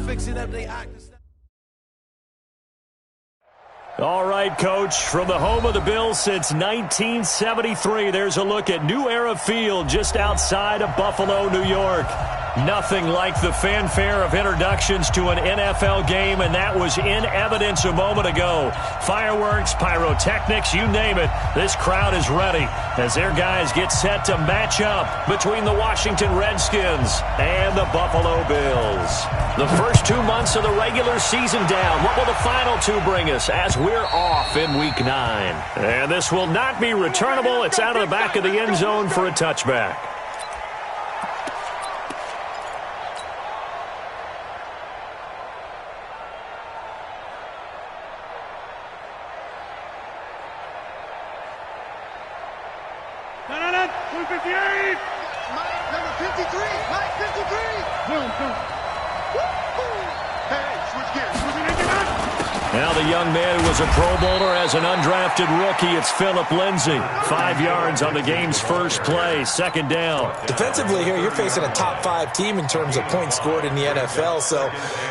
fixing up their act. All right, Coach, from the home of the Bills since 1973, there's a look at New Era Field just outside of Buffalo, New York. Nothing like the fanfare of introductions to an NFL game, and that was in evidence a moment ago. Fireworks, pyrotechnics, you name it. This crowd is ready as their guys get set to match up between the Washington Redskins and the Buffalo Bills. The first 2 months of the regular season down. What will the final two bring us as we're off in Week 9? And this will not be returnable. It's out of the back of the end zone for a touchback. Now the young man who was a Pro Bowler as an undrafted rookie, it's Philip Lindsay. 5 yards on the game's first play, second down. Defensively here, you're facing a top 5 team in terms of points scored in the NFL. So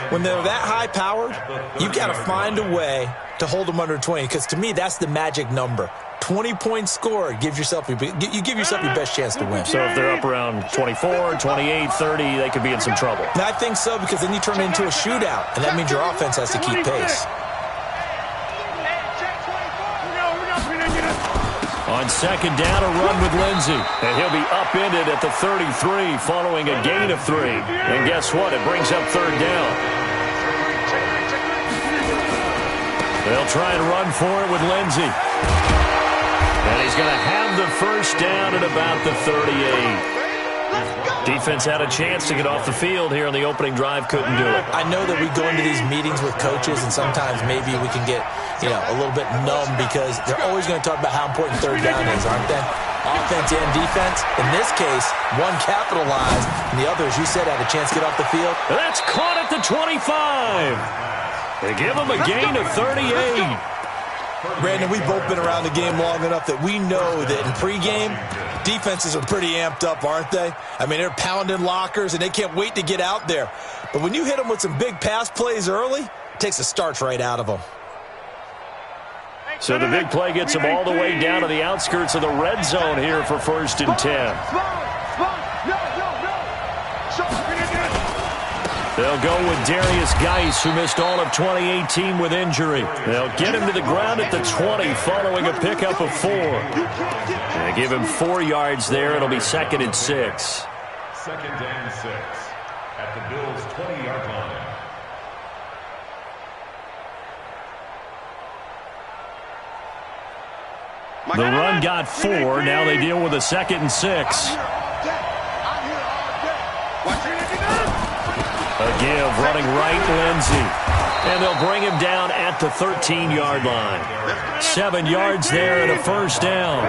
when they're that high-powered, you've got to find a way to hold them under 20, because to me, that's the magic number. 20 points scored, you give yourself your best chance to win. So if they're up around 24, 28, 30, they could be in some trouble. And I think so, because then you turn it into a shootout, and that means your offense has to keep pace. On second down, a run with Lindsay. And he'll be upended at the 33 following a gain of 3. And guess what? It brings up third down. They'll try and run for it with Lindsay. And he's going to have the first down at about the 38. Defense had a chance to get off the field here on the opening drive, couldn't do it. I know that we go into these meetings with coaches, and sometimes maybe we can get, a little bit numb, because they're always going to talk about how important third down is, aren't they? Offense and defense. In this case, one capitalized, and the other, as you said, had a chance to get off the field. That's caught at the 25. They give him a gain of 38. Brandon, we've both been around the game long enough that we know that in pregame, defenses are pretty amped up, aren't they? I mean, they're pounding lockers, and they can't wait to get out there. But when you hit them with some big pass plays early, it takes the starch right out of them. So the big play gets them all the way down to the outskirts of the red zone here for 1st and 10. They'll go with Darius Geis, who missed all of 2018 with injury. They'll get him to the ground at the 20 following a pickup of 4. They give him 4 yards there. It'll be 2nd and 6. 2nd and 6 at the Bills' 20-yard line. The run got 4. Now they deal with a 2nd and 6. A give, running right, Lindsay. And they'll bring him down at the 13-yard line. 7 yards there and a first down.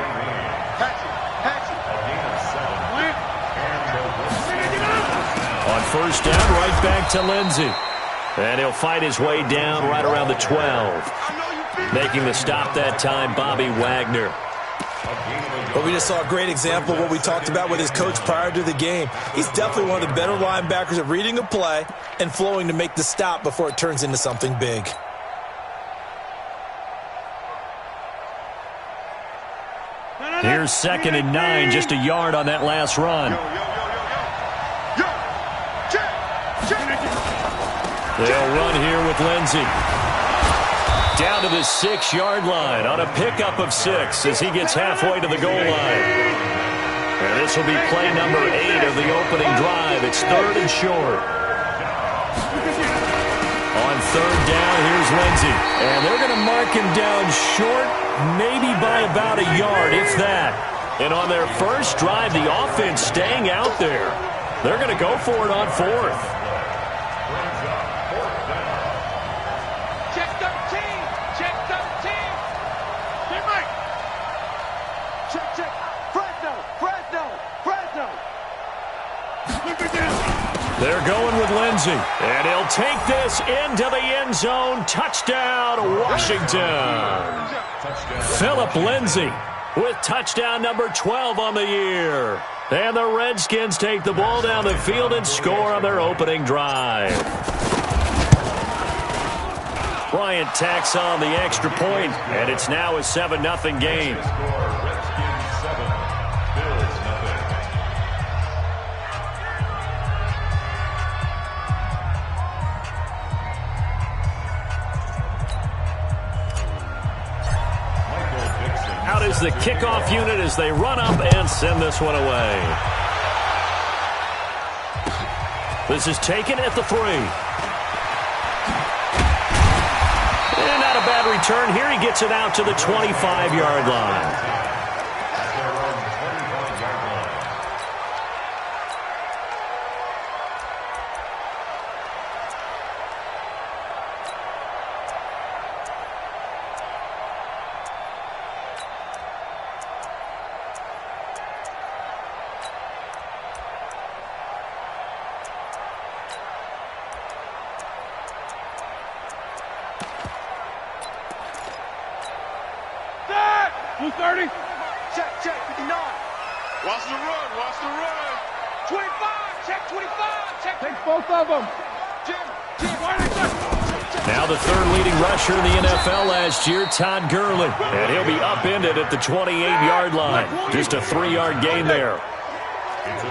On first down, right back to Lindsay. And he'll fight his way down right around the 12. Making the stop that time, Bobby Wagner. But we just saw a great example of what we talked about with his coach prior to the game. He's definitely one of the better linebackers at reading a play and flowing to make the stop before it turns into something big. Here's 2nd and 9, just a yard on that last run. They'll run here with Lindsay. Down to the 6-yard line on a pickup of 6 as he gets halfway to the goal line. And this will be play number 8 of the opening drive. It's 3rd and short. On 3rd down, here's Lindsay. And they're going to mark him down short, maybe by about a yard, if that. And on their first drive, the offense staying out there. They're going to go for it on 4th. They're going with Lindsay. And he'll take this into the end zone. Touchdown, Washington. Philip Lindsay with touchdown number 12 on the year. And the Redskins take the ball down the field and score on their opening drive. Bryant tacks on the extra point, and it's now a 7-0 game. Redskins 7, Bills nothing. Out is the kickoff unit as they run up and send this one away. This is taken at the 3. And not a bad return here. He gets it out to the 25-yard line. Check, 59. Watch the run. 25, check 25, check. Take both of them. Now the third leading rusher in the NFL last year, Todd Gurley. And he'll be upended at the 28-yard line. Just a 3-yard gain there.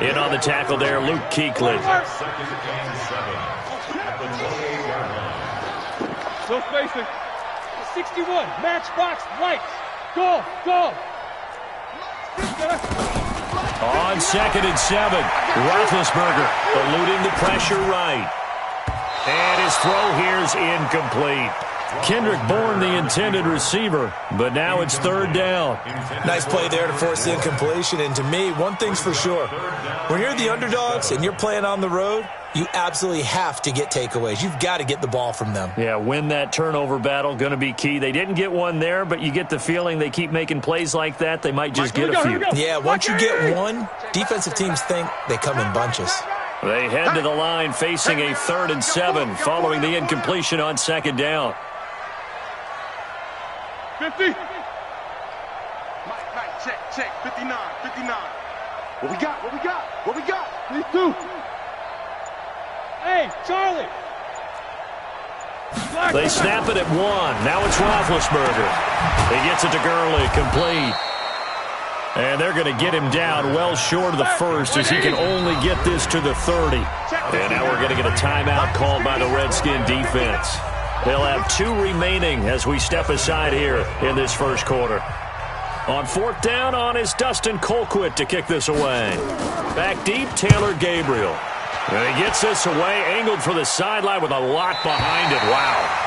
In on the tackle there, Luke Kuechly. No spacing. 61, matchbox, lights. Go. On 2nd and 7, Roethlisberger eluding the pressure right. And his throw here is incomplete. Kendrick Bourne, the intended receiver, but now it's 3rd down. Nice play there to force the incompletion. And to me, one thing's for sure. When you're the underdogs and you're playing on the road, you absolutely have to get takeaways. You've got to get the ball from them. Yeah, win that turnover battle, going to be key. They didn't get one there, but you get the feeling they keep making plays like that, they might just get a few. Yeah, once you get one, defensive teams think they come in bunches. They head to the line facing a 3rd and 7 following the incompletion on 2nd down. 50. Mike, check, 59. What we got? These two. Hey, Charlie. They snap it at 1. Now it's Roethlisberger. He gets it to Gurley, complete. And they're going to get him down well short of the 1st as he can only get this to the 30. And now we're going to get a timeout called by the Redskin defense. They'll have 2 remaining as we step aside here in this first quarter. On 4th down, on is Dustin Colquitt to kick this away. Back deep, Taylor Gabriel. And he gets this away, angled for the sideline with a lot behind it. Wow.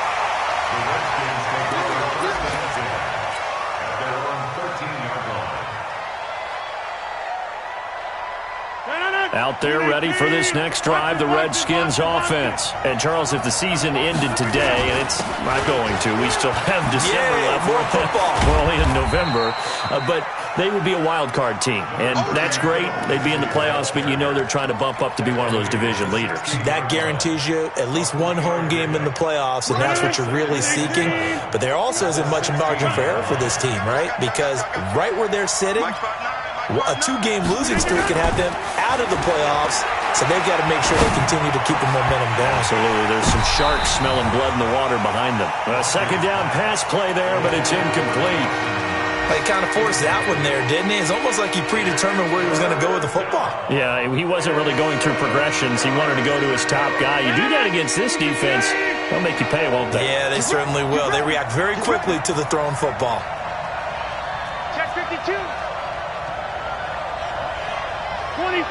Out there ready for this next drive, the Redskins offense. And, Charles, if the season ended today, and it's not going to, we still have December left. More football. We're only in November. But they would be a wild card team. And that's great. They'd be in the playoffs, but you know they're trying to bump up to be one of those division leaders. That guarantees you at least one home game in the playoffs, and that's what you're really seeking. But there also isn't much margin for error for this team, right? Because right where they're sitting, a 2-game losing streak can have them out of the playoffs, so they've got to make sure they continue to keep the momentum down. Absolutely. There's some sharks smelling blood in the water behind them. A 2nd down pass play there, but it's incomplete. He kind of forced that one there, didn't he? It's almost like he predetermined where he was going to go with the football. Yeah, he wasn't really going through progressions. He wanted to go to his top guy. You do that against this defense, they'll make you pay, won't they? Yeah, they certainly will. They react very quickly to the thrown football. Check 52. 26.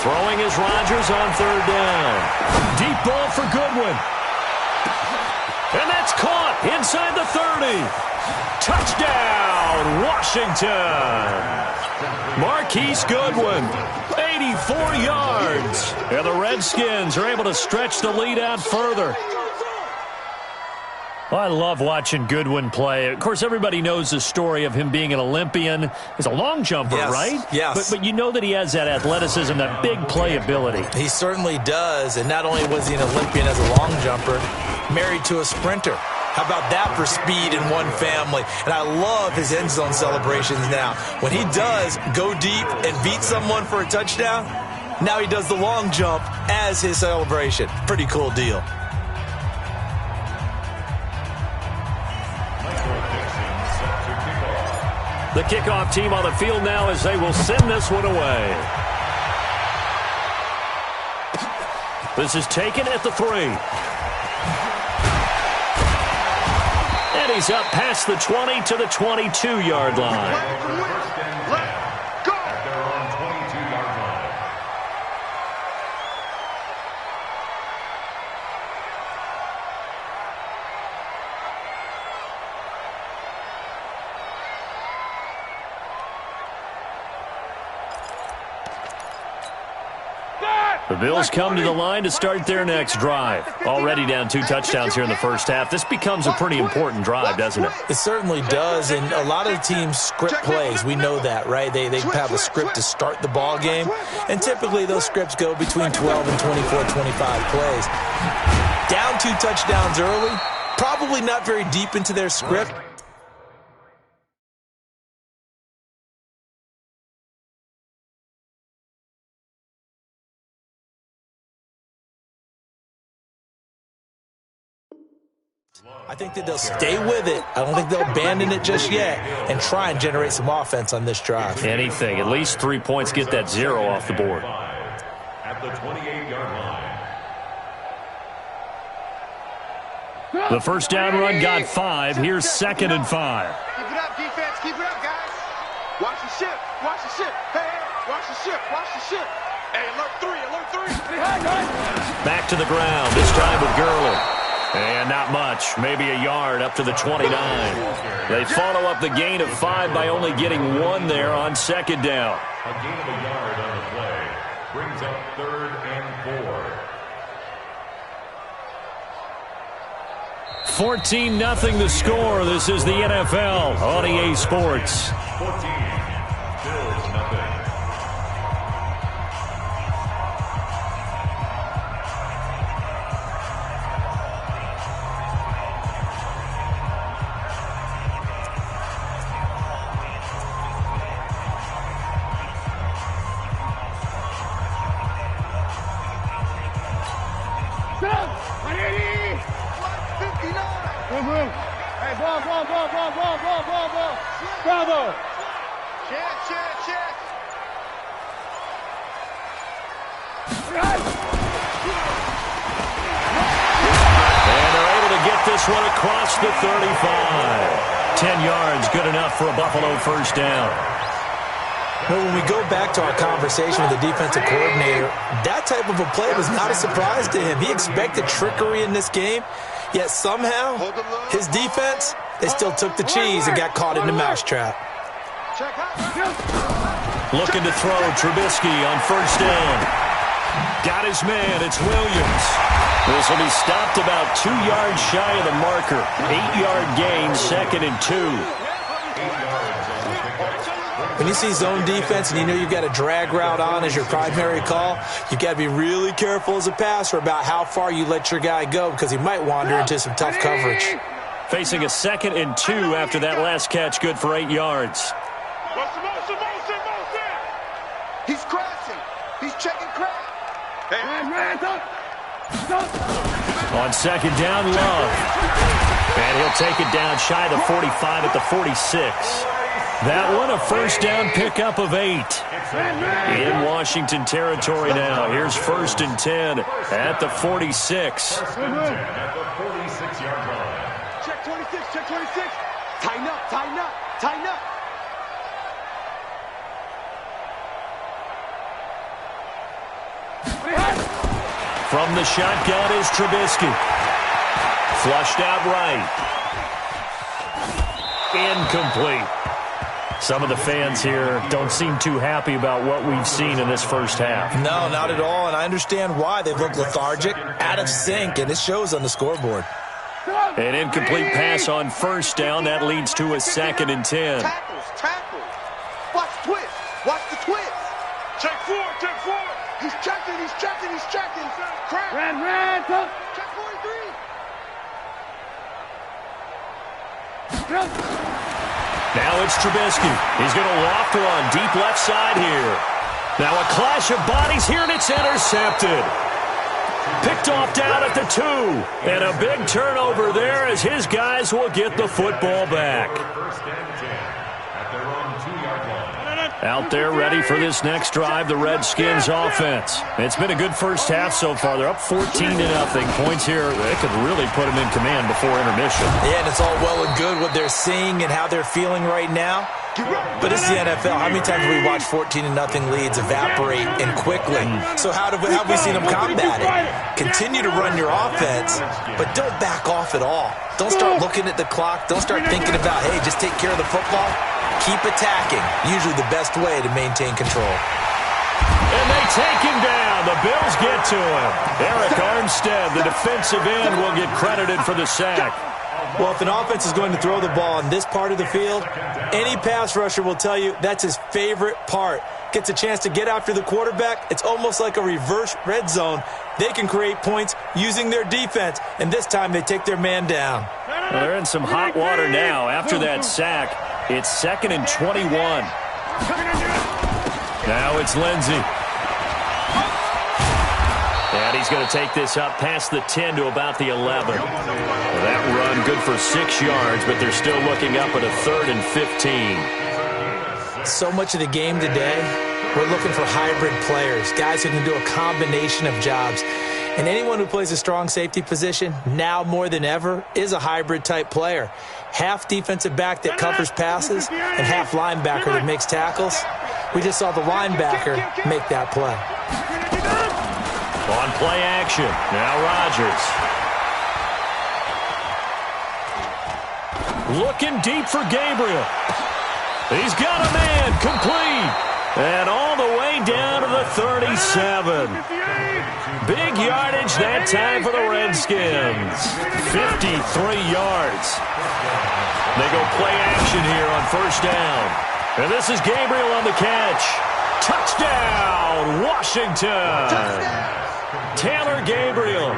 Throwing is Rodgers on 3rd down. Deep ball for Goodwin. And that's caught inside the 30. Touchdown, Washington. Marquise Goodwin, 84 yards. And the Redskins are able to stretch the lead out further. Well, I love watching Goodwin play. Of course, everybody knows the story of him being an Olympian. He's a long jumper, right? Yes. But you know that he has that athleticism, that big playability. He certainly does. And not only was he an Olympian as a long jumper, married to a sprinter. How about that for speed in one family? And I love his end zone celebrations now. When he does go deep and beat someone for a touchdown, Now he does the long jump as his celebration. Pretty cool deal. The kickoff team on the field now as they will send this one away. This is taken at the 3. And he's up past the 20 to the 22-yard line. The Bills come to the line to start their next drive. Already down 2 touchdowns here in the first half. This becomes a pretty important drive, doesn't it? It certainly does, and a lot of the teams script plays. We know that, right? They have a script to start the ball game, and typically those scripts go between 12 and 24, 25 plays. Down 2 touchdowns early, probably not very deep into their script. I think that they'll stay with it. I don't think they'll abandon it just yet and try and generate some offense on this drive. Anything. At least 3 points, get that 0 off the board. At the 28-yard line. The first down run got 5. Here's 2nd and 5. Keep it up, defense. Keep it up, guys. Watch the ship. Watch the ship. Hey, watch the ship. Watch the ship. Hey, alert 3. Alert 3. Back to the ground, this time with Gurley. And not much, maybe a yard up to the 29. They follow up the gain of 5 by only getting 1 there on 2nd down. A gain of a yard on the play brings up 3rd and 4. 14-0 the score. This is the NFL on EA Sports. 14, Bills nothing. Bravo! Chance. And they're able to get this one across the 35. 10 yards, good enough for a Buffalo first down. Well, when we go back to our conversation with the defensive coordinator, that type of a play was not a surprise to him. He expected trickery in this game, yet somehow his defense, they still took the cheese and got caught in the mousetrap. Looking to throw, Trubisky on first down. Got his man, it's Williams. This will be stopped about 2 yards shy of the marker. 8-yard gain, 2nd and 2. When you see zone defense and you know you've got a drag route on as your primary call, you've got to be really careful as a passer about how far you let your guy go because he might wander into some tough coverage. Facing a 2nd and 2 after that last catch, good for 8 yards. He's crashing. He's checking crash. On 2nd down, Love. And he'll take it down shy of the 45 at the 46. That one a first down pickup of 8. In Washington territory now. Here's 1st and 10 at the 46. At the 46-yard line. Check 26. Tighten up. From the shotgun is Trubisky. Flushed out right. Incomplete. Some of the fans here don't seem too happy about what we've seen in this first half. No, not at all, and I understand why. They've looked lethargic, out of sync, and it shows on the scoreboard. An incomplete pass on first down. That leads to a 2nd and 10. Tackles. Watch the twist. Check 4. He's checking. Crap. Ran. Check 43. Now it's Trubisky. He's going to loft one deep left side here. Now a clash of bodies here, and it's intercepted. Picked off down at the 2. And a big turnover there as his guys will get the football back. Out there ready for this next drive, the Redskins offense. It's been a good first half so far. They're up 14-0. Points here, they could really put them in command before intermission. Yeah, and it's all well and good what they're seeing and how they're feeling right now. But it's the NFL. How many times have we watched 14-0 leads evaporate and quickly? So how have we seen them combat it? Continue to run your offense, but don't back off at all. Don't start looking at the clock. Don't start thinking about, hey, just take care of the football. Keep attacking. Usually the best way to maintain control. And they take him down. The Bills get to him. Eric Armstead, the defensive end, will get credited for the sack. Well, if an offense is going to throw the ball on this part of the field, any pass rusher will tell you that's his favorite part. Gets a chance to get after the quarterback. It's almost like a reverse red zone. They can create points using their defense, and this time they take their man down. Well, they're in some hot water now after that sack. It's 2nd and 21. Now it's Lindsey. And he's going to take this up past the 10 to about the 11. That run good for 6 yards, but they're still looking up at a 3rd and 15. So much of the game today, we're looking for hybrid players, guys who can do a combination of jobs. And anyone who plays a strong safety position, now more than ever, is a hybrid-type player. Half defensive back that covers passes and half linebacker that makes tackles. We just saw the linebacker make that play. On play action, now Rodgers. Looking deep for Gabriel. He's got a man, complete. And all the way down to the 37. Big yardage that time for the Redskins. 53 yards. They go play action here on first down. And this is Gabriel on the catch. Touchdown, Washington. Taylor Gabriel,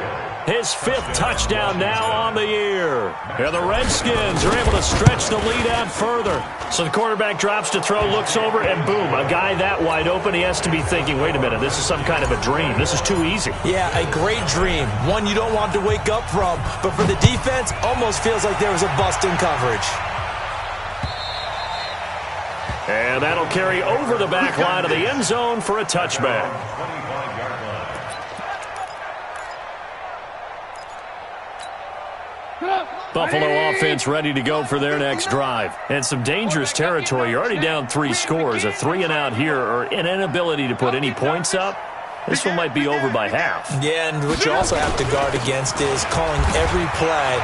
his 5th touchdown now on the year. And the Redskins are able to stretch the lead out further. So the quarterback drops to throw, looks over, and boom, a guy that wide open, he has to be thinking, wait a minute, this is some kind of a dream. This is too easy. Yeah, a great dream. One you don't want to wake up from. But for the defense, almost feels like there was a bust in coverage. And that'll carry over the back line of the end zone for a touchback. Buffalo offense ready to go for their next drive. And some dangerous territory. You're already down 3 scores. A 3-and-out here or an inability to put any points up. This one might be over by half. Yeah, and what you also have to guard against is calling every play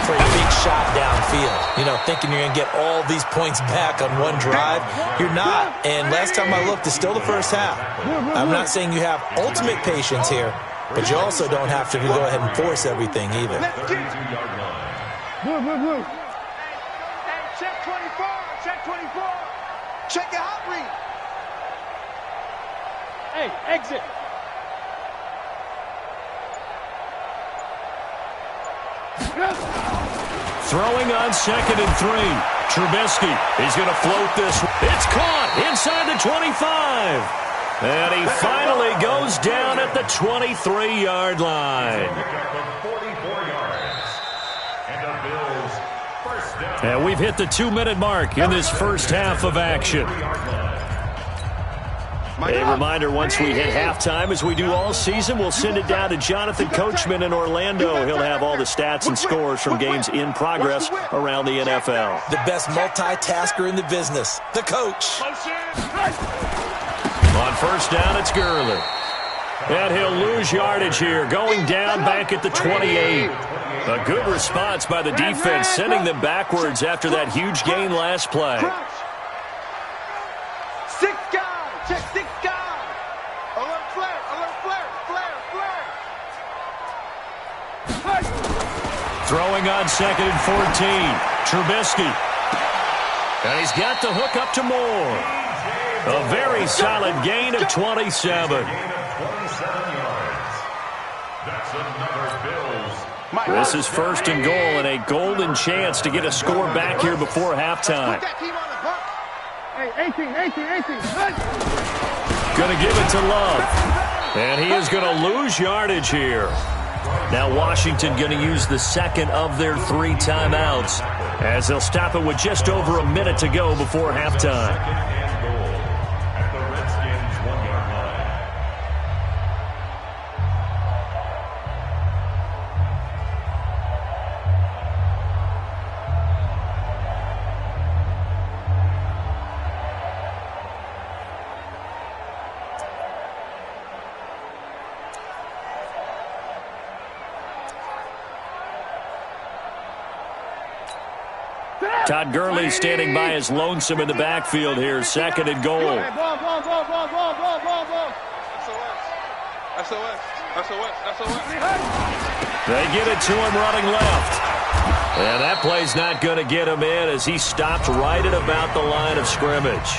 for a big shot downfield. You know, thinking you're going to get all these points back on one drive. You're not. And last time I looked, it's still the first half. I'm not saying you have ultimate patience here, but you also don't have to go ahead and force everything either. Blue. Hey, check 24. Check 24. Check your hot read. Hey, exit. Throwing on 2nd and 3. Trubisky, he's going to float this. It's caught inside the 25. And he finally goes down at the 23-yard line. And we've hit the 2-minute mark in this first half of action. A reminder, once we hit halftime, as we do all season, we'll send it down to Jonathan Coachman in Orlando. He'll have all the stats and scores from games in progress around the NFL. The best multitasker in the business, the coach. On first down, it's Gurley. And he'll lose yardage here, going down back at the 28. A good response by the defense, sending them backwards after that huge gain last play. 6 guys. Check 6 guys. Alert flare. Alert flare. Flare. Throwing on 2nd and 14. Trubisky. And he's got the hook up to Moore. A very solid gain of 27. This is 1st and goal and a golden chance to get a score back here before halftime. Hey, 18. Going to give it to Love. And he is going to lose yardage here. Now Washington going to use the second of their 3 timeouts as they'll stop it with just over a minute to go before halftime. Todd Gurley standing by as lonesome in the backfield here. 2nd and goal. They get it to him running left. And that play's not going to get him in as he stopped right at about the line of scrimmage.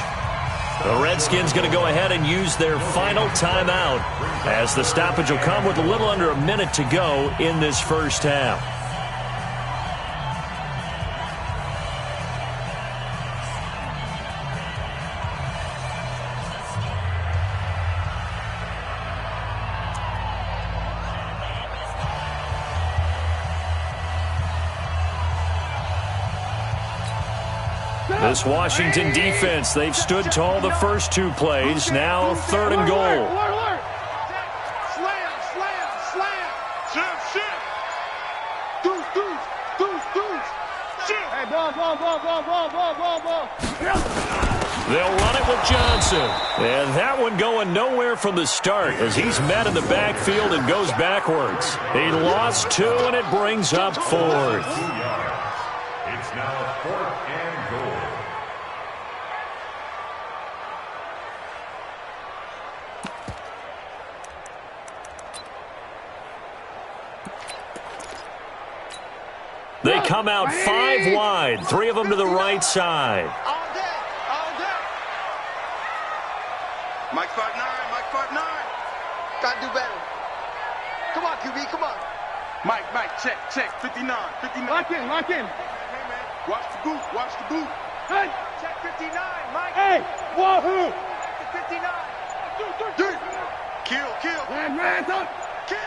The Redskins going to go ahead and use their final timeout as the stoppage will come with a little under a minute to go in this first half. This Washington defense, they've stood tall the first 2 plays. Now 3rd and goal. Slam, slam, slam. Shift, shift. Deuce, deuce, deuce, deuce. Shift. Hey, ball. They'll run it with Johnson. And that one going nowhere from the start as he's met in the backfield and goes backwards. He lost 2, and it brings up 4th. It's now 4th and goal. They come out 5 wide, 3 of them to the right side. All day, all day. Mike 5'9", Mike 5'9". Gotta do better. Come on, QB, come on. Mike, check, 59. Lock in. Hey, man, watch the boot, Hey. Check 59, Mike. Hey, wahoo. Check the 59. Kill. Man, up. Kill.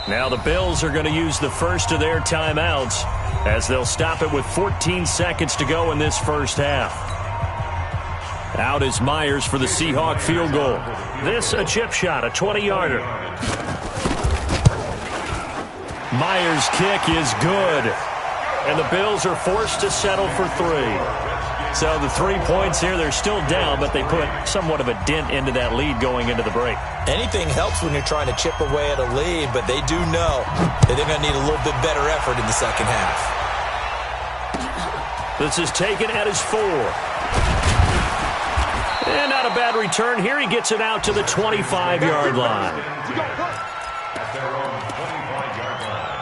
Now the Bills are going to use the first of their timeouts as they'll stop it with 14 seconds to go in this first half. Out is Myers for the Seahawk field goal. This a chip shot, a 20-yarder. Myers' kick is good. And the Bills are forced to settle for 3. So the 3 points here, they're still down, but they put somewhat of a dent into that lead going into the break. Anything helps when you're trying to chip away at a lead, but they do know that they're going to need a little bit better effort in the second half. This is taken at his 4. And not a bad return here. He gets it out to the 25-yard line. At their own 25-yard line.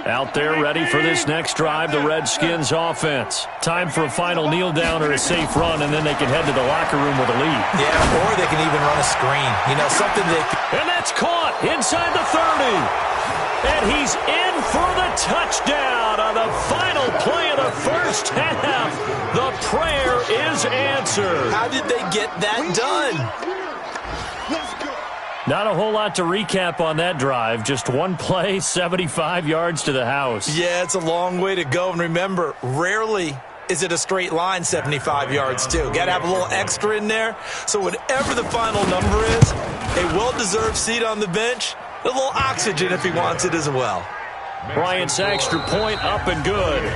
Out there ready for this next drive, the Redskins offense. Time for a final kneel down or a safe run, and then they can head to the locker room with a lead. Yeah, or they can even run a screen. You know, something that... And that's caught inside the 30. And he's in for the touchdown on the final play of the first half. The prayer is answered. How did they get that done? Not a whole lot to recap on that drive. Just one play, 75 yards to the house. Yeah, it's a long way to go. And remember, rarely is it a straight line 75 yards, too. Got to have a little extra in there. So whatever the final number is, a well-deserved seat on the bench, a little oxygen if he wants it as well. Bryant's extra point up and good.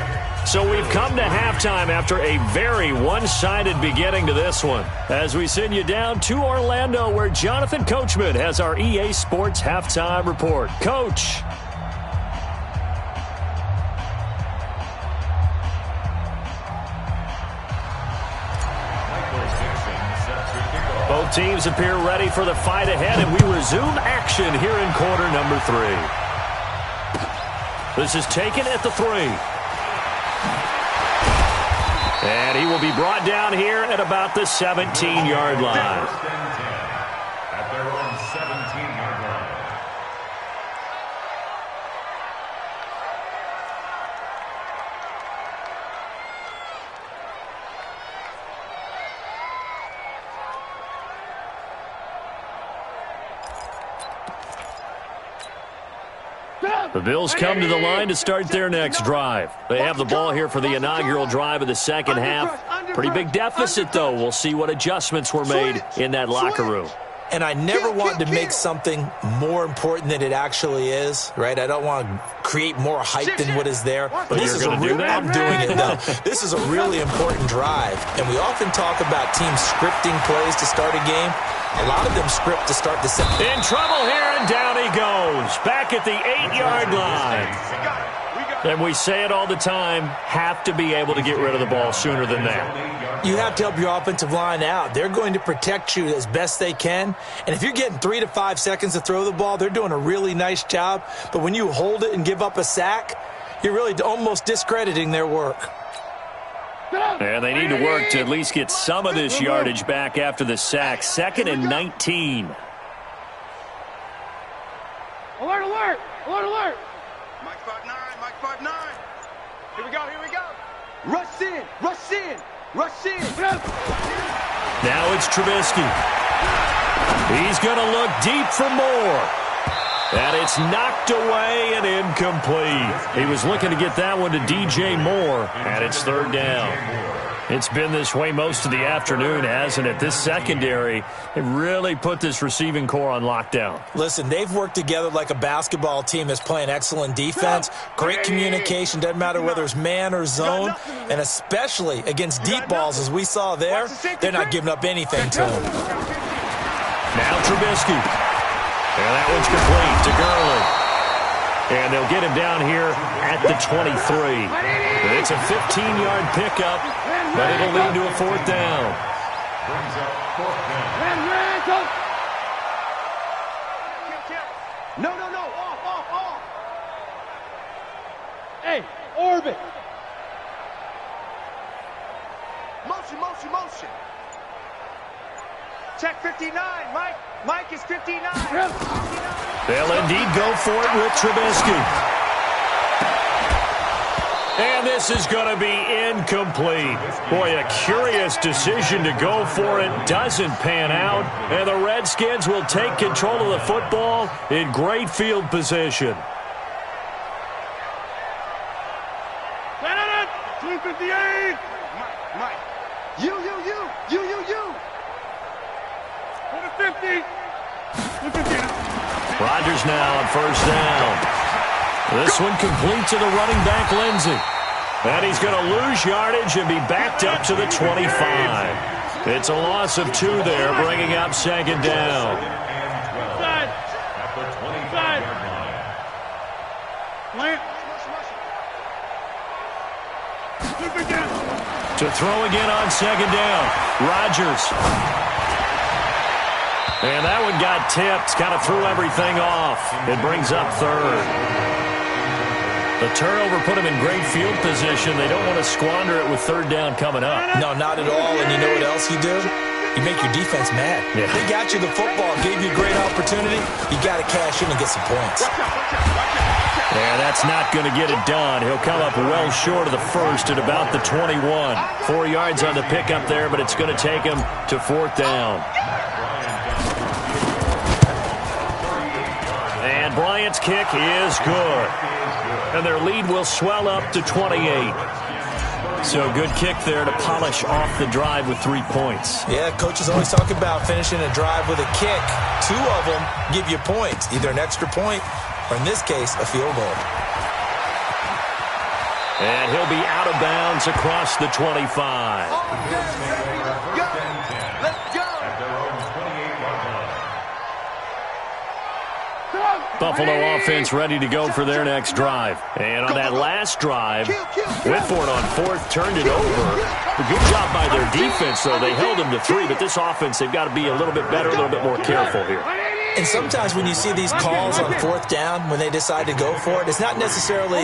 So we've come to halftime after a very one-sided beginning to this one. As we send you down to Orlando, where Jonathan Coachman has our EA Sports Halftime Report. Coach. Both teams appear ready for the fight ahead, and we resume action here in quarter number 3. This is taken at the 3. And he will be brought down here at about the 17-yard line. At their own 17-yard line. The Bills come to the line to start their next drive. They have the ball here for the inaugural drive of the second half. Pretty big deficit, though. We'll see what adjustments were made in that locker room. And I never want to make something more important than it actually is, right? I don't want to create more hype than what is there. But this is I'm doing it, though. This is a really important drive. And we often talk about teams scripting plays to start a game. A lot of them script to start the second. In trouble here, and down he goes. Back at the 8-yard line. And we say it all the time, have to be able to get rid of the ball sooner than that. You have to help your offensive line out. They're going to protect you as best they can. And if you're getting 3 to 5 seconds to throw the ball, they're doing a really nice job. But when you hold it and give up a sack, you're really almost discrediting their work. And they need to work to at least get some of this yardage back after the sack. 2nd and 19. Alert, alert, alert, alert. Mike 5-9, Mike 5-9. Here we go, here we go. Rush in, rush in, rush in. Now it's Trubisky. He's going to look deep for more. And it's knocked away and incomplete. He was looking to get that one to DJ Moore, and it's 3rd down. It's been this way most of the afternoon, hasn't it? This secondary, it really put this receiving core on lockdown. Listen, they've worked together like a basketball team that's playing excellent defense, great communication, doesn't matter whether it's man or zone, and especially against deep balls, as we saw there, they're not giving up anything to them. Now Trubisky. And that one's complete to Gurley. And they'll get him down here at the 23. It's a 15-yard pickup, but it'll lead to a 4th down. Brings up 4th down. No, no, no. Off, off, off. Hey, orbit. Motion, motion, motion. Check 59, Mike. Mike is 59. They'll indeed go for it with Trubisky. And this is going to be incomplete. Boy, a curious decision to go for it. Doesn't pan out. And the Redskins will take control of the football in great field position. 258. Mike. You. For the 50. Rodgers now on 1st down. This one complete to the running back, Lindsey. And he's going to lose yardage and be backed up to the 25. It's a loss of 2 there, bringing up 2nd down. Side. Side. Plant. To throw again on 2nd down. Rodgers. And that one got tipped, kind of threw everything off. It brings up 3rd. The turnover put them in great field position. They don't want to squander it with 3rd down coming up. No, not at all. And you know what else you do? You make your defense mad. Yeah. They got you the football, gave you a great opportunity. You got to cash in and get some points. And that's not going to get it done. He'll come up well short of the 1st at about the 21. 4 yards on the pickup there, but it's going to take him to 4th down. And Bryant's kick is good. And their lead will swell up to 28. So good kick there to polish off the drive with 3 points. Yeah, coaches always talk about finishing a drive with a kick. 2 of them give you points, either an extra point or, in this case, a field goal. And he'll be out of bounds across the 25. Buffalo offense ready to go for their next drive. And on that last drive, Whitford on 4th turned it over. A good job by their defense, though. They held them to 3, but this offense, they've got to be a little bit better, a little bit more careful here. And sometimes when you see these calls on fourth down, when they decide to go for it, it's not necessarily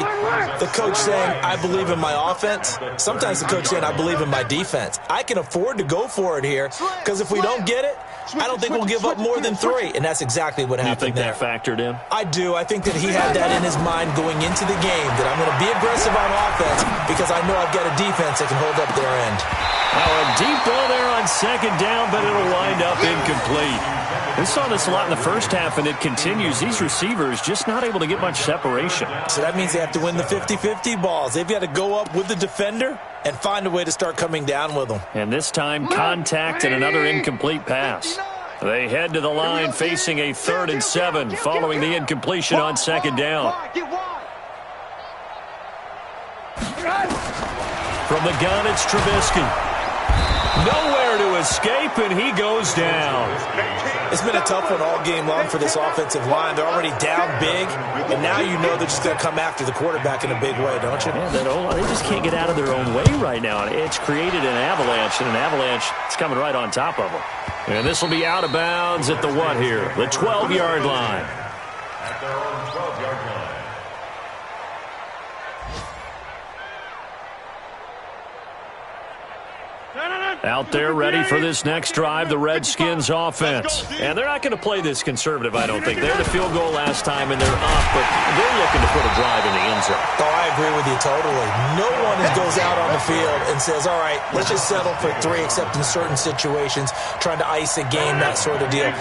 the coach saying, I believe in my offense. Sometimes the coach saying, I believe in my defense. I can afford to go for it here because if we don't get it, I don't think we'll give up more than 3. And that's exactly what happened there. You think that factored in? I do. I think that he had that in his mind going into the game, that I'm going to be aggressive on offense because I know I've got a defense that can hold up their end. Now a deep ball there on second down, but it'll wind up incomplete. We saw this a lot in the first half, and it continues. These receivers just not able to get much separation. So that means they have to win the 50-50 balls. They've got to go up with the defender and find a way to start coming down with them. And this time, contact and another incomplete pass. They head to the line facing a 3rd and 7 following the incompletion on second down. From the gun, it's Trubisky. Nowhere to escape, and he goes down. It's been a tough one all game long for this offensive line. They're already down big, and now you know they're just going to come after the quarterback in a big way, don't you? Yeah, they just can't get out of their own way right now. It's created an avalanche, and an avalanche is coming right on top of them. And this will be out of bounds at the what here? The 12-yard line. At their own 12-yard line. Out there ready for this next drive, the Redskins offense. And they're not going to play this conservative, I don't think. They had a field goal last time, and they're up, but they're looking to put a drive in the end zone. Oh, I agree with you totally. No one goes out on the field and says, all right, let's just settle for 3, except in certain situations, trying to ice a game, that sort of deal.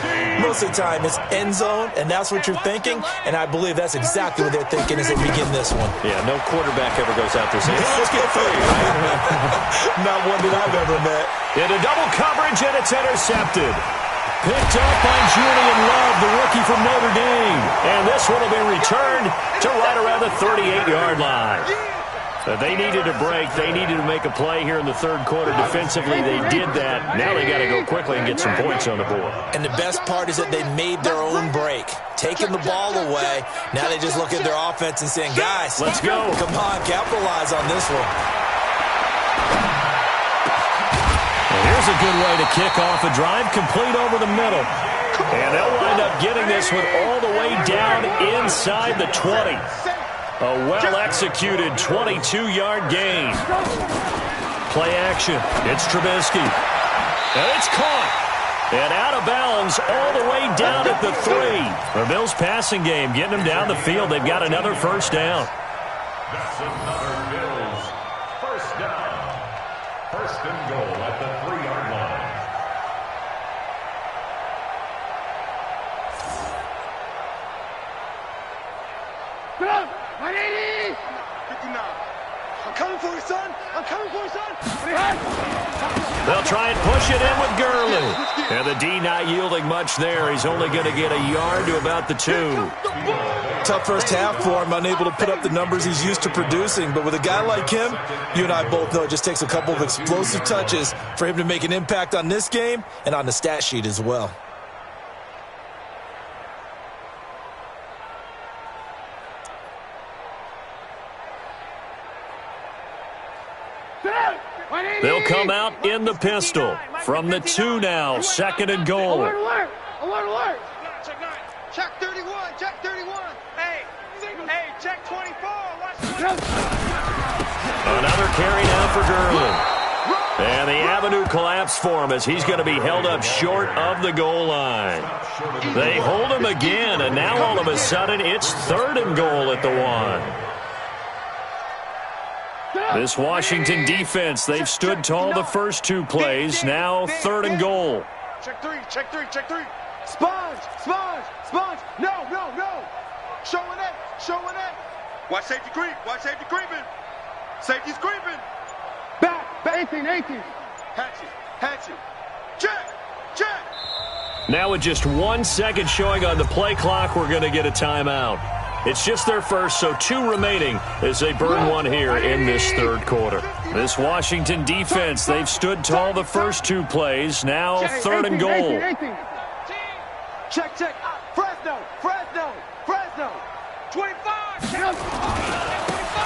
Most of the time, it's end zone, and that's what you're thinking, and I believe that's exactly what they're thinking as they begin this one. Yeah, no quarterback ever goes out there saying, let's get 3. Not one that I've ever met. Into double coverage, and it's intercepted. Picked up by Julian Love, the rookie from Notre Dame. And this one will be returned to right around the 38-yard line. So they needed a break. They needed to make a play here in the third quarter. Defensively, they did that. Now they got to go quickly and get some points on the board. And the best part is that they made their own break. Taking the ball away. Now they just look at their offense and saying, guys, let's go. Come on, capitalize on this one. Here's a good way to kick off a drive, complete over the middle. And they'll wind up getting this one all the way down inside the 20. A well-executed 22-yard gain. Play action. It's Trubisky. And it's caught. And out of bounds all the way down at the 3. The Bills passing game getting them down the field. They've got another first down. That's another Bills first down. First and goal at the 3-yard line. Get up! 180! 59. I'm coming for you, son! I'm coming for you, son! They'll try and push it in with Gurley. And the D not yielding much there. He's only going to get a yard to about the 2. Tough first half for him, unable to put up the numbers he's used to producing. But with a guy like him, you and I both know it just takes a couple of explosive touches for him to make an impact on this game and on the stat sheet as well. They'll come out in the pistol from the 2 now. Second and goal. Alert, alert! Alert, alert! Check 31, check 31. Hey, check 24. Watch 24. Another carry now for Gurley. And the avenue collapsed for him as he's going to be held up short of the goal line. They hold him again, and now all of a sudden it's 3rd and goal at the 1. This Washington defense, they've stood tall the first 2 plays. Now 3rd and goal. Check 3, check 3, check 3. Sponge, sponge, sponge. No, no, no. Showing it, showing it. Watch safety creep, watch safety creeping. Safety's creeping. Back, 18, 18. Hatch it. Check, check. Now with just 1 second showing on the play clock, we're going to get a timeout. It's just their first, so 2 remaining as they burn 1 here in this third quarter. This Washington defense, they've stood tall the first 2 plays. Now 3rd and goal. Check. Fresno. 25.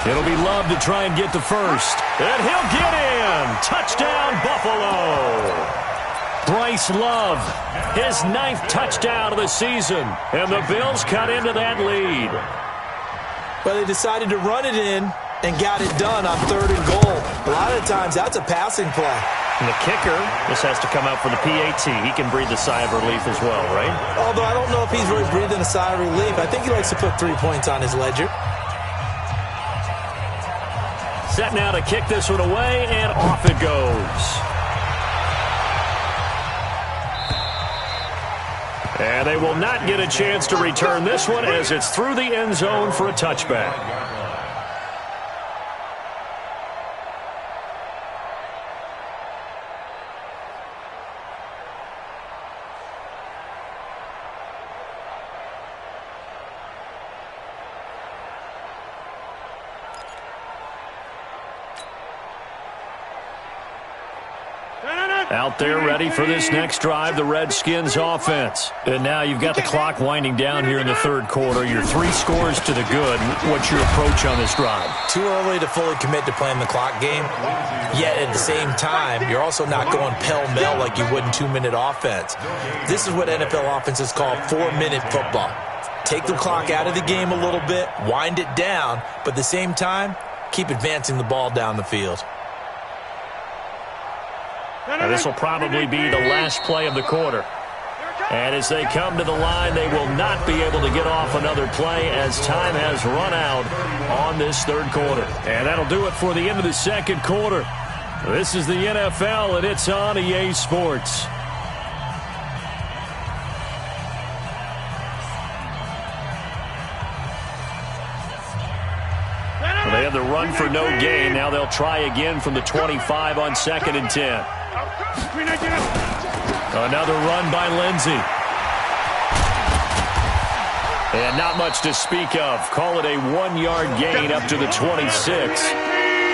It'll be Love to try and get the first. And he'll get in. Touchdown, Buffalo. Bryce Love, his 9th touchdown of the season, and the Bills cut into that lead. Well, they decided to run it in and got it done on 3rd and goal. A lot of times, that's a passing play. And the kicker, this has to come out for the PAT. He can breathe a sigh of relief as well, right? Although I don't know if he's really breathing a sigh of relief. I think he likes to put 3 points on his ledger. Set now to kick this one away, and off it goes. And they will not get a chance to return this one as it's through the end zone for a touchback. Out there ready for this next drive, the Redskins offense. And now you've got the clock winding down here in the 3rd quarter. You're 3 scores to the good. What's your approach on this drive? Too early to fully commit to playing the clock game. Yet at the same time, you're also not going pell-mell like you would in 2-minute offense. This is what NFL offenses call 4-minute football. Take the clock out of the game a little bit, wind it down, but at the same time, keep advancing the ball down the field. Now this will probably be the last play of the quarter. And as they come to the line, they will not be able to get off another play as time has run out on this 3rd quarter. And that'll do it for the end of the 2nd quarter. This is the NFL, and it's on EA Sports. They had the run for no gain. Now they'll try again from the 25 on 2nd and 10. Another run by Lindsey. And not much to speak of. Call it a 1-yard gain up to the 26.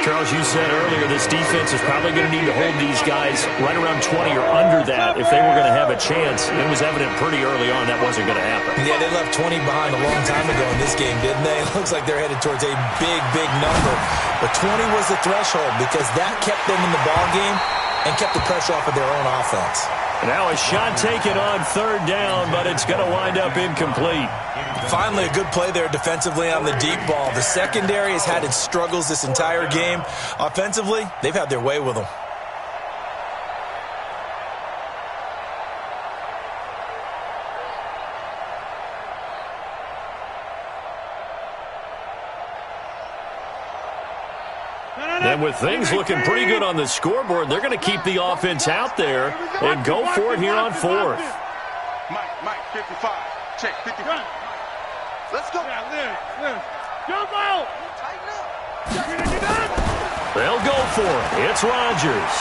Charles, you said earlier this defense is probably going to need to hold these guys right around 20 or under that if they were going to have a chance. It was evident pretty early on that wasn't going to happen. Yeah, they left 20 behind a long time ago in this game, didn't they? It looks like they're headed towards a big, big number. But 20 was the threshold because that kept them in the ball game and kept the pressure off of their own offense. Now a shot taken on 3rd down, but it's going to wind up incomplete. Finally, a good play there defensively on the deep ball. The secondary has had its struggles this entire game. Offensively, they've had their way with them. And with things looking pretty good on the scoreboard, they're going to keep the offense out there and go for it here on 4th. Mike, 55. Check, 55. Let's go. Jump out. They'll go for it. It's Rodgers.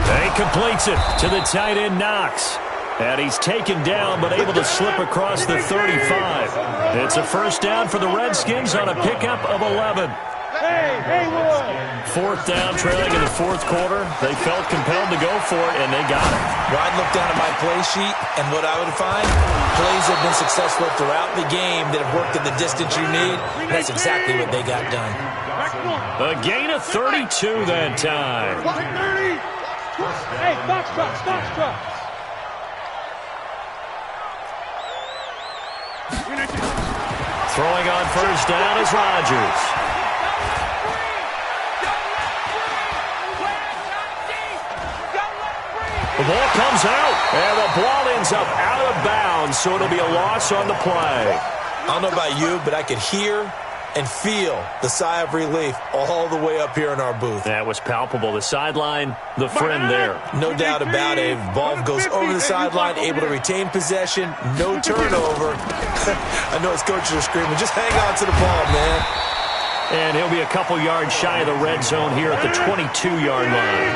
He completes it to the tight end, Knox. And he's taken down but able to slip across the 35. It's a 1st down for the Redskins on a pickup of 11. Hey, 4th down, trailing in the 4th quarter. They felt compelled to go for it, and they got it. Well, I'd look down at my play sheet, and what I would find, plays have been successful throughout the game that have worked at the distance you need. That's exactly what they got done. A gain of 32 that time. Hey, box truck. Throwing on 1st down is Rodgers. The ball comes out, and the ball ends up out of bounds, so it'll be a loss on the play. I don't know about you, but I could hear and feel the sigh of relief all the way up here in our booth. That was palpable. The sideline, the friend there. No doubt about it. Ball goes over the sideline, able to retain possession, no turnover. I know his coaches are screaming, just hang on to the ball, man. And he'll be a couple yards shy of the red zone here at the 22-yard line.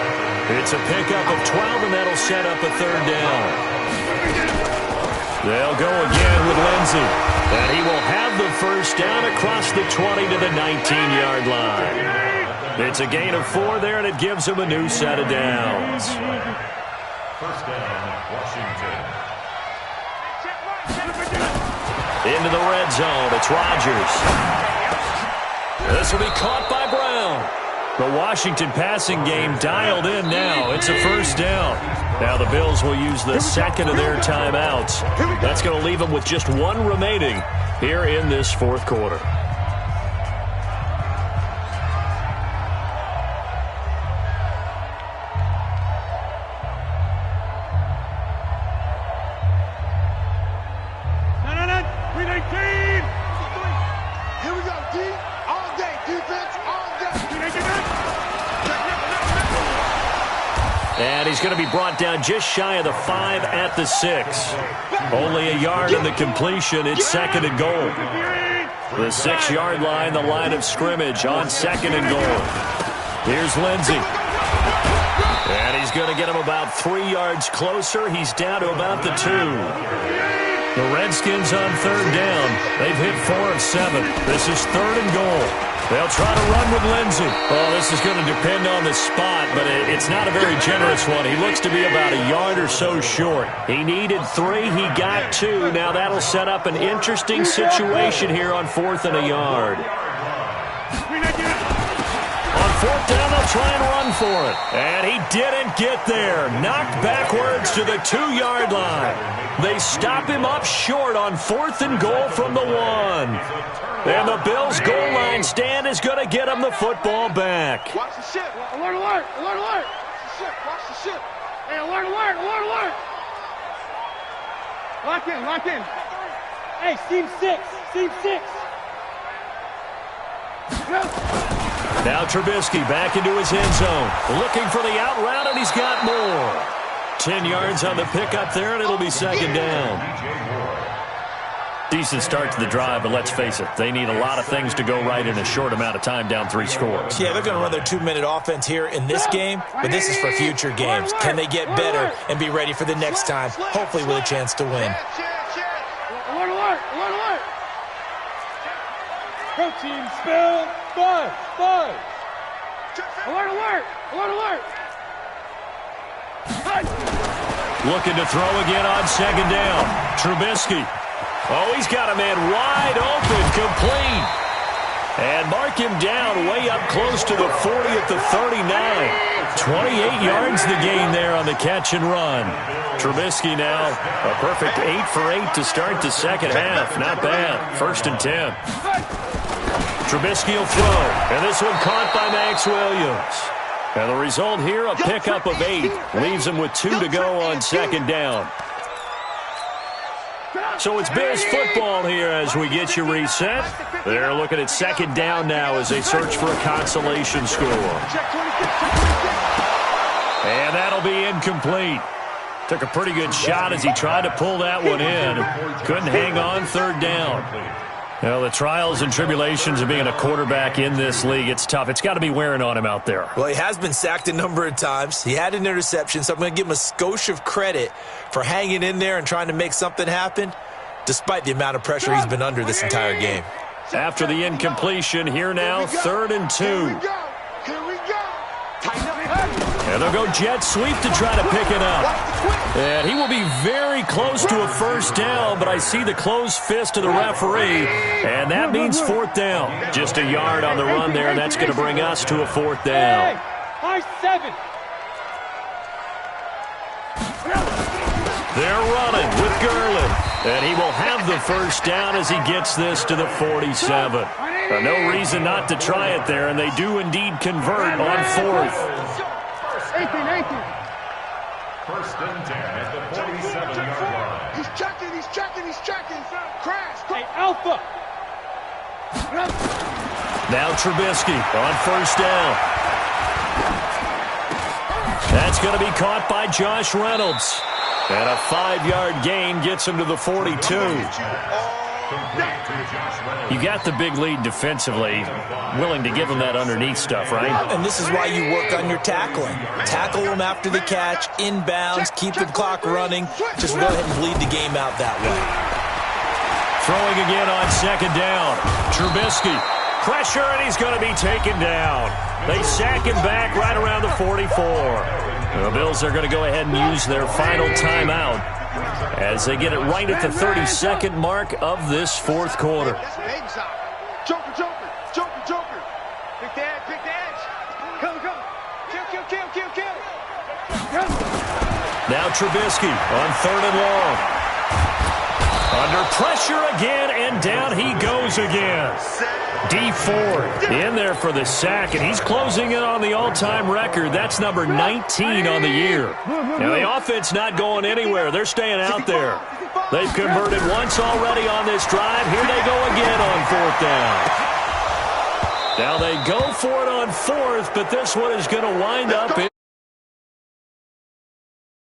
It's a pickup of 12, and that'll set up a 3rd down. They'll go again with Lindsey. And he will have the 1st down across the 20 to the 19-yard line. It's a gain of 4 there, and it gives him a new set of downs. 1st down, Washington. Into the red zone. It's Rodgers. This will be caught by Brown. The Washington passing game dialed in now. It's a first down. Now the Bills will use the second of their timeouts. That's going to leave them with just one remaining here in this fourth quarter. And he's going to be brought down just shy of the 5 at the 6. Only a yard in the completion. It's second and goal. The 6-yard line, the line of scrimmage on second and goal. Here's Lindsey. And he's going to get him about 3 yards closer. He's down to about the 2. The Redskins on third down. They've hit 4 of 7. This is third and goal. They'll try to run with Lindsey. Oh, this is going to depend on the spot, but it's not a very generous one. He looks to be about a yard or so short. He needed 3. He got 2. Now that'll set up an interesting situation here on 4th and a yard. On 4th down, they'll try and run for it. And he didn't get there. Knocked backwards to the 2-yard line. They stop him up short on 4th and goal from the 1. And the Bills' goal line stand is going to get him the football back. Watch the ship. Alert, alert, alert, alert. Watch the ship, watch the ship. Hey, alert, alert, alert, alert. Lock in, lock in. Hey, seam 6, seam 6. Now Trubisky back into his end zone. Looking for the out route, and he's got more. 10 yards on the pickup there, and it'll be second down. Decent start to the drive, but let's face it, they need a lot of things to go right in a short amount of time, down 3 scores. Yeah, they're going to run their 2-minute offense here in this game, but this is for future games. Can they get better and be ready for the next time, hopefully with a chance to win? Alert, alert, alert, alert. Go team, spell 5, 5. Alert, alert, alert, alert. Looking to throw again on second down. Trubisky. Oh, he's got a man wide open, complete. And mark him down way up close to the 40 at the 39. 28 yards the gain there on the catch and run. Trubisky now a perfect 8 for 8 to start the second half. Not bad. 1st and 10. Trubisky will throw. And this one caught by Max Williams. And the result here, a pickup of 8. Leaves him with 2 to go on second down. So it's Bills football here as we get you reset. They're looking at second down now as they search for a consolation score. And that'll be incomplete. Took a pretty good shot as he tried to pull that one in. Couldn't hang on third down. Well, the trials and tribulations of being a quarterback in this league, it's tough. It's got to be wearing on him out there. Well, he has been sacked a number of times. He had an interception, so I'm going to give him a skosh of credit for hanging in there and trying to make something happen, despite the amount of pressure he's been under this entire game. After the incompletion, here now, 3rd and 2. Here we go. Tighten up. And they'll go jet sweep to try to pick it up. And he will be very close to a first down, but I see the closed fist of the referee, and that means 4th down. Just a yard on the run there, and that's going to bring us to a 4th down. High 7. They're running with Gurley, and he will have the first down as he gets this to the 47. No reason not to try it there, and they do indeed convert on 4th. 18. 1st and 10 at the 47-yard line. He's checking. Crash. Hey, Alpha. Now Trubisky on first down. That's going to be caught by Josh Reynolds. And a 5-yard gain gets him to the 42. You got the big lead defensively, willing to give him that underneath stuff, right? And this is why you work on your tackling. Tackle them after the catch, inbounds, keep the clock running. Just go ahead and bleed the game out that way. Throwing again on second down. Trubisky. Pressure, and he's going to be taken down. They sack him back right around the 44. The Bills are going to go ahead and use their final timeout as they get it right at the 32nd mark of this 4th quarter. Joker. Pick the edge. Now Trubisky on 3rd and long. Under pressure again, and down he goes again. D Ford in there for the sack, and he's closing in on the all-time record. That's number 19 on the year. Now, the offense not going anywhere. They're staying out there. They've converted once already on this drive. Here they go again on 4th down. Now, they go for it on 4th, but this one is going to wind up in